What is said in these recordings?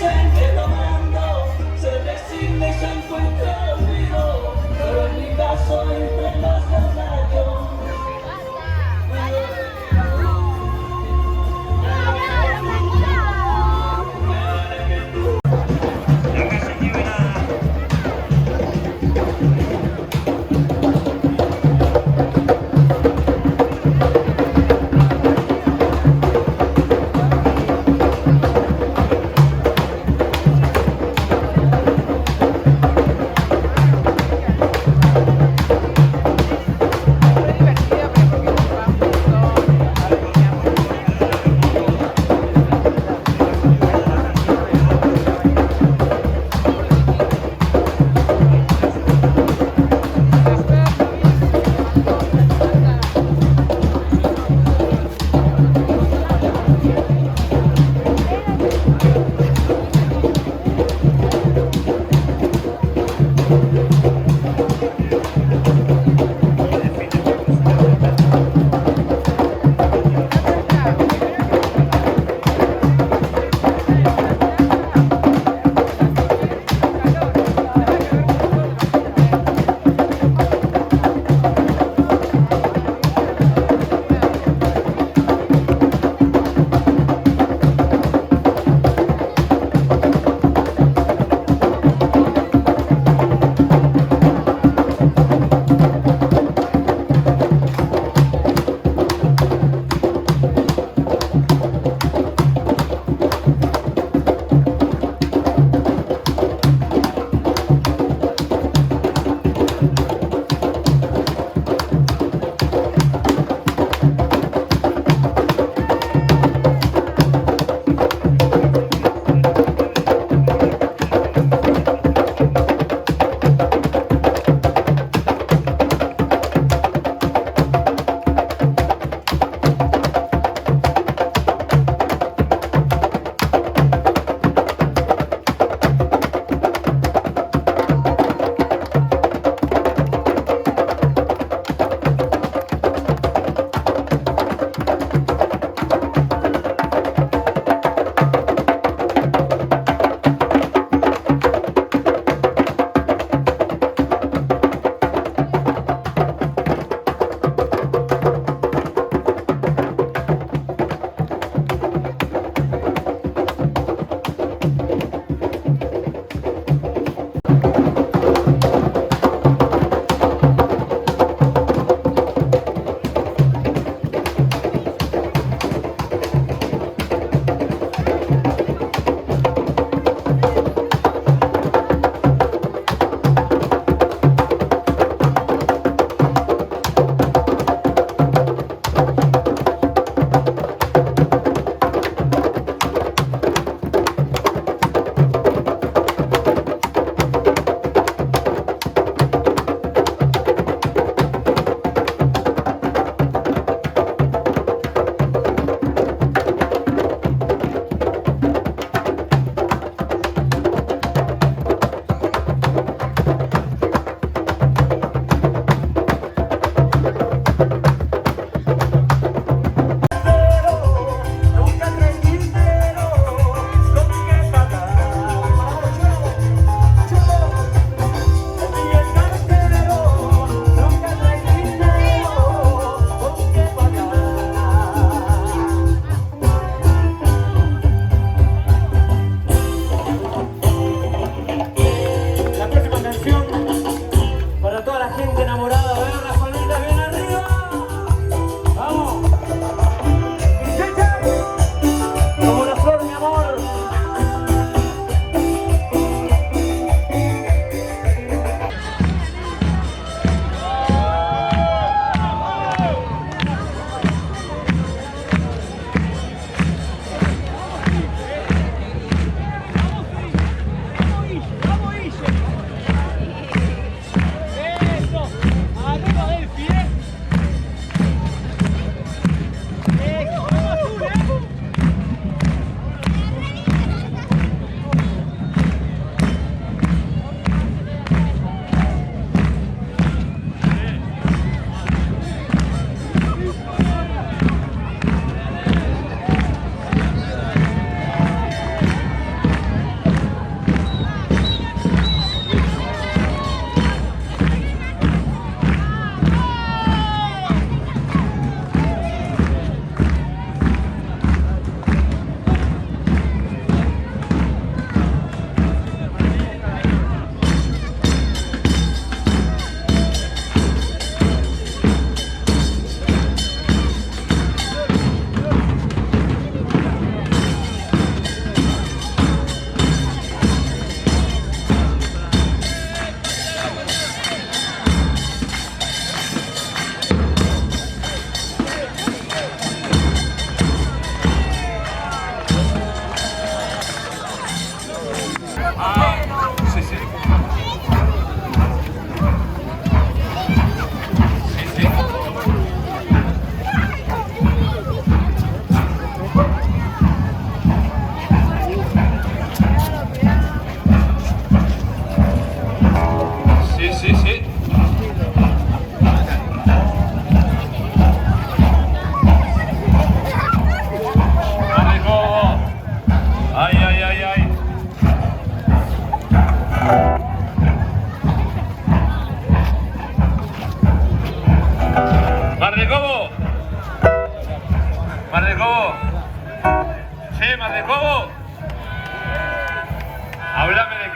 dicen que tomando se resigna y se encuentra olvido, pero en mi caso entre los borrachos.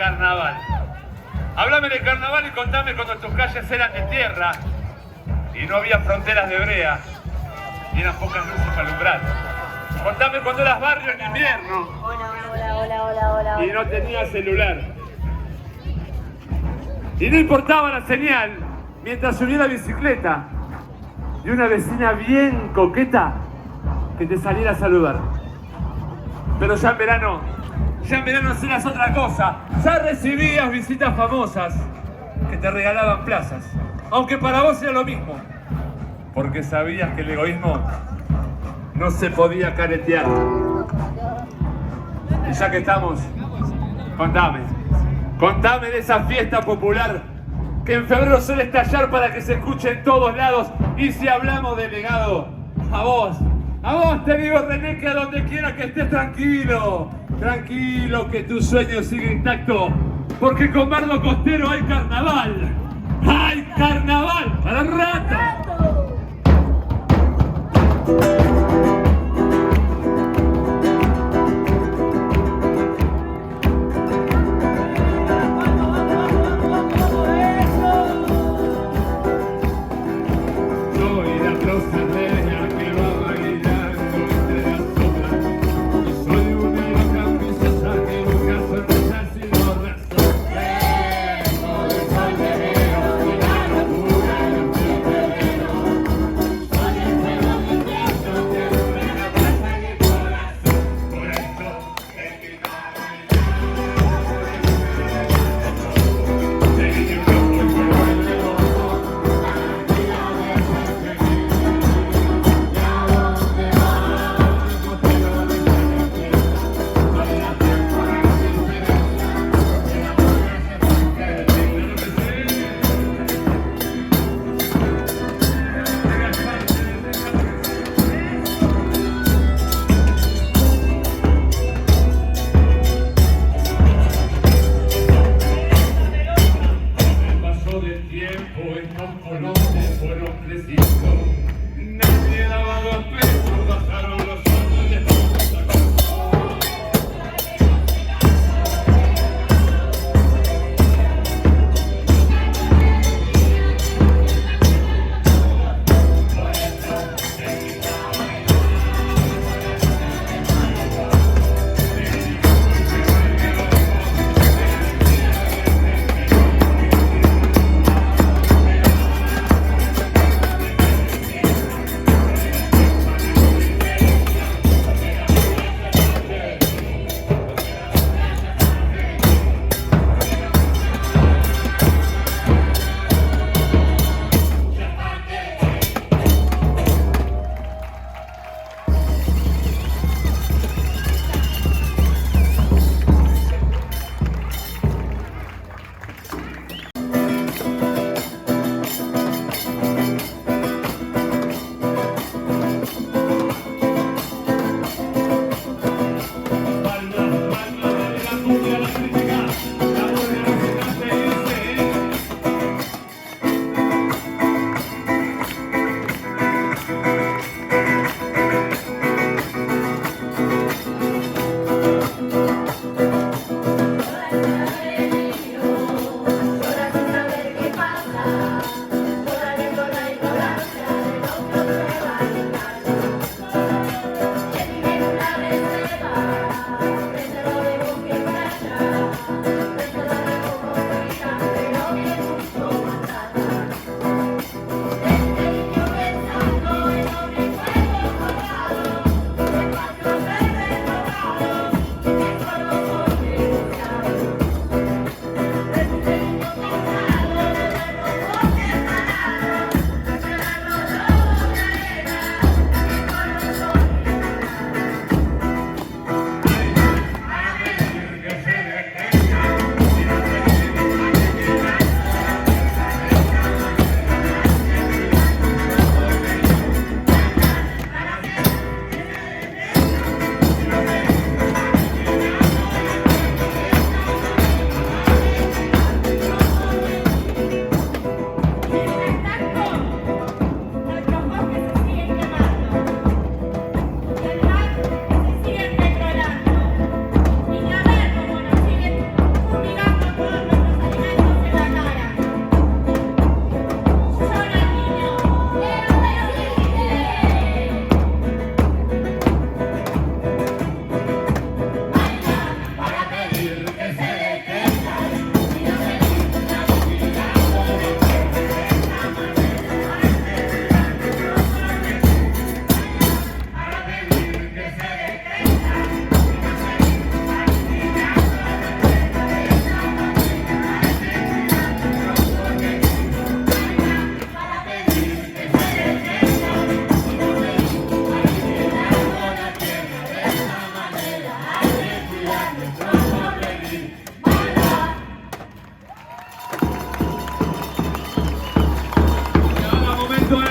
carnaval. Háblame de carnaval y contame cuando tus calles eran de tierra y no había fronteras de brea y eran pocas luces para alumbrar. Contame cuando eras barrio en invierno y no tenías celular. Y no importaba la señal mientras subiera bicicleta y una vecina bien coqueta que te saliera a saludar. Pero ya en verano hacías otra cosa. Ya recibías visitas famosas que te regalaban plazas. Aunque para vos era lo mismo. Porque sabías que el egoísmo no se podía caretear. Y ya que estamos, contame de esa fiesta popular que en febrero suele estallar para que se escuche en todos lados. Y si hablamos de legado, a vos te digo, René, que a donde quiera que estés tranquilo, que tu sueño siga intacto, porque con Bardo Costero hay carnaval para rato.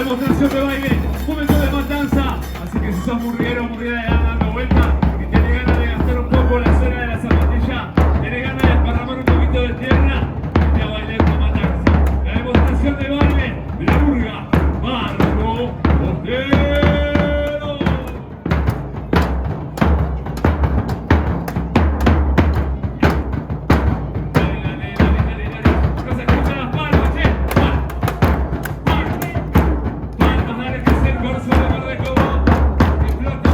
demostración de baile, momento de matanza. Así que si sos murguero o murguera de dando vuelta y tenés ganas de gastar un poco la zona de la zapatilla, tenés ganas de desparramar un poquito de tierra, vete a bailar con matanza. La demostración de baile de la murga Mar de Cobo. Palmas, dale que es el corso de Mar de Cobo. Que flota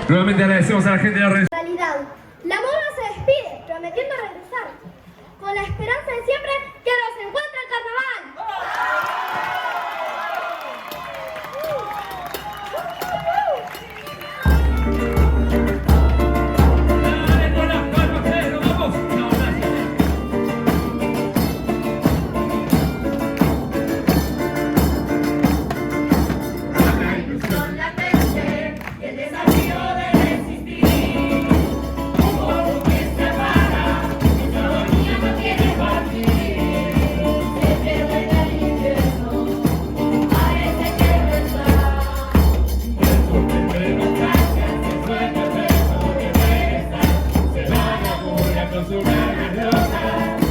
Nuevamente agradecemos a la gente de la red. Realidad. La moda se despide, prometiendo regresar, con la esperanza de siempre que nos encuentre el carnaval. Dale con las palmas, Pedro, vamos. No, gracias. La ilusión latente y el desafío de resistir. Un poco que se para, esta agonía no quiere partir. Se pierde en el infierno, parece que no está. Eso que democracia se suelta el beso de regresar. Se va la mula con su garra loca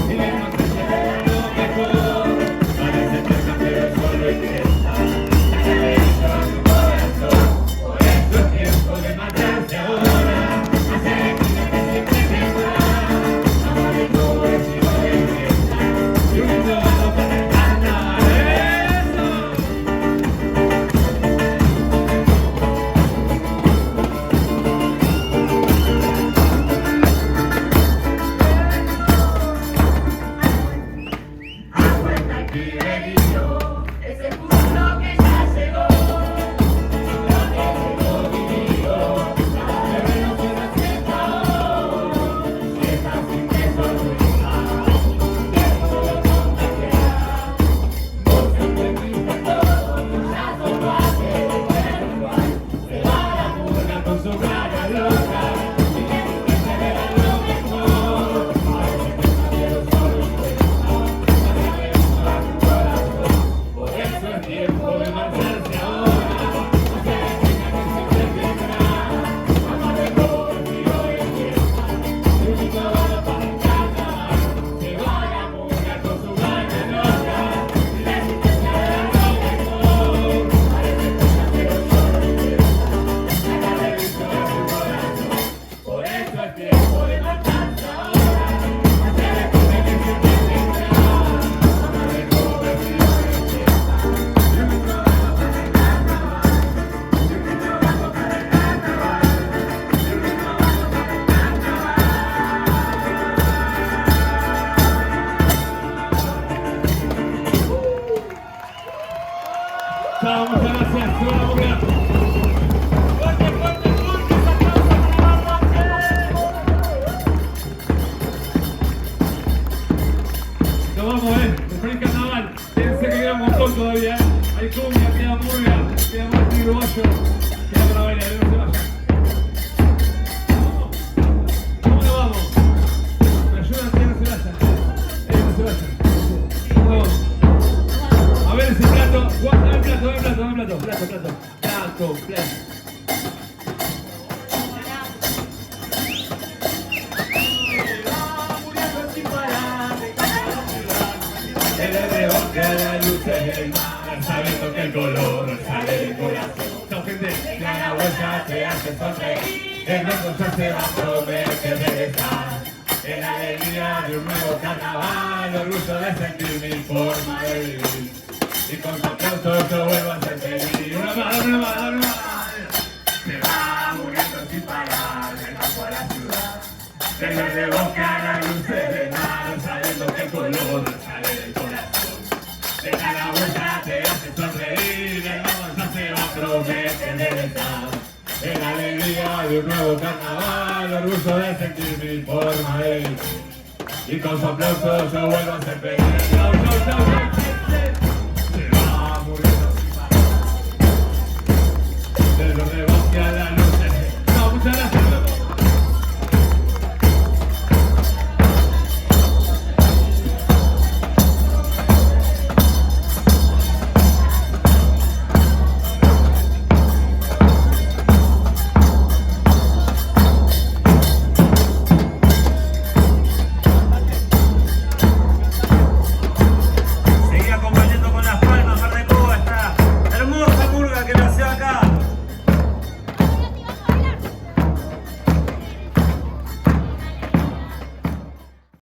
y le noticia de lo mejor. Parece que pero solo intenta. Por eso es tiempo de matarse ahora. Hacer que siempre vendrá. Amor de Cobo, vecinos de fiesta. Y un todo para el carnaval. A vuelta aquí benito, es el punto que ya llegó. Lo que llegó vivido, cada febrero se respetó. Si estás sin peso, tiempo lo contagiará. Vos entendiste todo, ya solo hace de cuerpo. Se va la mula con su cara loca y le dice que verá lo mejor. Parece que pero solo por eso es tiempo de marcharse ahora. Hacia la esquina que siempre vendrá. Amor de Cobo, vestido de fiesta. Y un todo para el carnaval. Se va la mula con su gana loca y la existencia de lo mejor. Parece cosa pero solo intenta. La cara de su corazón. Por eso es tiempo de marcharse ahora. Hacia la esquina que siempre vendrá. Amor de Cobo, vestido de fiesta. Chao, muchas gracias. Se va la mula. Fuerte, fuerte, fuerte. ¡Ese aplauso para la noche! Nos vamos, feliz carnaval. Fíjense que queda un montón todavía, Hay cumbia, queda murga, queda más uruguayo, queda para bailar, no se vayan. ¿Vamos? ¿Cómo le vamos? Me ayudan que no se vayan. No se vayan. Vamos. A ver ese plato. Dame el plato, dame el plato, dame el plato. Plato, plato. Plato, plato. Que la luz es el mar, sabiendo que el color sale del corazón. Chao, gente. La vuelta te hace sonreír, el mundo ya se va a prometer regresar. En la alegría de un nuevo carnaval, orgullo de sentir mi forma de vivir. Y con tu aplauso yo vuelvo a ser feliz. Una más, dame una más, dame una más. Se va muriendo sin parar, del campo a la ciudad. Del verde bosque a la luz del mar, sabiendo que el color sale del corazón. De cada vuelta te hace sonreír, el mundo ya se va a prometer regresar. En la alegría de un nuevo carnaval, orgullo de sentir mi forma de vivir. Y con su aplauso yo vuelvo a ser feliz. Chao, chao, chao, chao.